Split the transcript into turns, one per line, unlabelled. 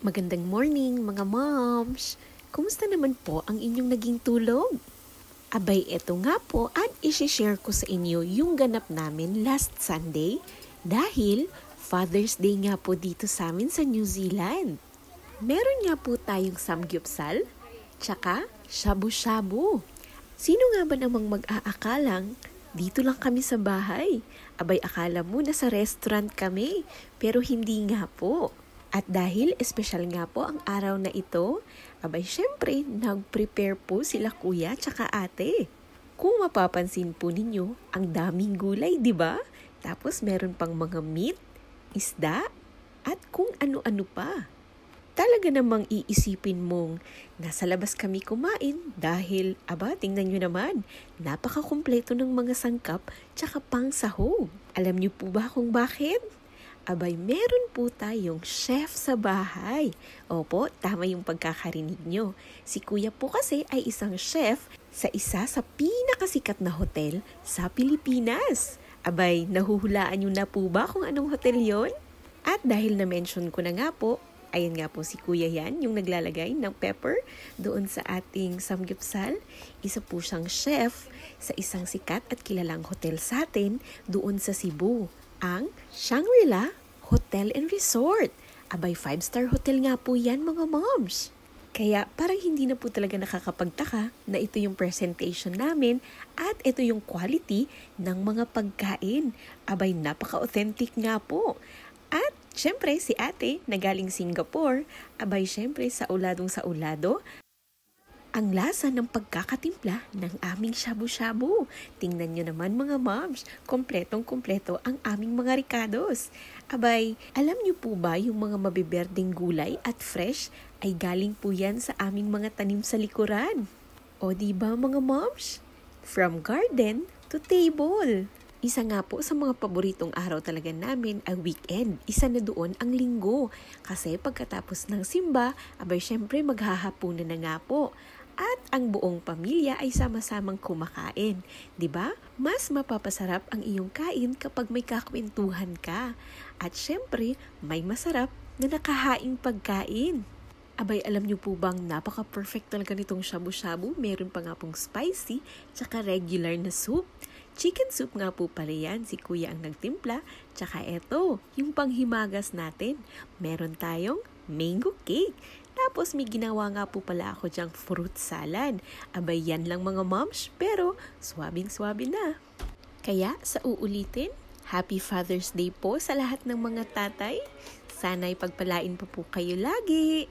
Magandang morning mga moms! Kumusta naman po ang inyong naging tulog? Abay, eto nga po at isi-share ko sa inyo yung ganap namin last Sunday dahil Father's Day nga po dito sa amin sa New Zealand. Meron nga po tayong samgyupsal, tsaka shabu-shabu. Sino nga ba namang mag-aakalang dito lang kami sa bahay? Abay, akala mo nasa restaurant kami, pero hindi nga po. At dahil espesyal nga po ang araw na ito, abay syempre nag-prepare po sila kuya tsaka ate. Kung mapapansin po ninyo, ang daming gulay, di ba? Tapos meron pang mga meat, isda, at kung ano-ano pa. Talaga namang iisipin mong nasa labas kami kumain dahil, tingnan nyo naman, napakakumpleto ng mga sangkap tsaka pang sahog. Alam nyo po ba kung bakit? Abay, meron po tayong chef sa bahay. Opo, tama yung pagkakarinig nyo. Si kuya po kasi ay isang chef sa isa sa pinakasikat na hotel sa Pilipinas. Abay, nahuhulaan nyo na po ba kung anong hotel yon? At dahil na-mention ko na nga po, ayan nga po si kuya yan, yung naglalagay ng pepper doon sa ating samgyupsal. Isa po siyang chef sa isang sikat at kilalang hotel sa atin doon sa Cebu, ang Shangri-La Hotel and Resort. Abay, 5-star hotel nga po yan mga moms. Kaya parang hindi na po talaga nakakapagtaka na ito yung presentation namin at ito yung quality ng mga pagkain. Abay, napaka-authentic nga po. At syempre si ate na galing Singapore, abay syempre sa uladong-saulado, ang lasa ng pagkakatimpla ng aming shabu-shabu. Tingnan nyo naman mga moms, kompletong-kompleto ang aming mga ricados. Abay, alam nyo po ba yung mga mabiberdeng gulay at fresh ay galing po yan sa aming mga tanim sa likuran? O diba mga moms? From garden to table. Isa nga po sa mga paboritong araw talaga namin ay weekend. Isa na doon ang linggo. Kasi pagkatapos ng simba, abay syempre maghahapunan na nga po. At ang buong pamilya ay sama-samang kumakain. 'Di ba? Mas mapapasarap ang iyong kain kapag may kakwentuhan ka. At syempre, may masarap na nakahaing pagkain. Abay, alam niyo po bang napaka-perfect talaga nitong shabu-shabu? Meron pa nga pong spicy, tsaka regular na soup. Chicken soup nga po pala yan, si kuya ang nagtimpla. Tsaka eto, yung panghimagas natin. Meron tayong mango cake. Tapos may ginawa nga po pala ako dyang fruit salad. Abay, yan lang mga moms, pero swabing-swabe na. Kaya sa uulitin, Happy Father's Day po sa lahat ng mga tatay. Sana'y pagpalain po kayo lagi.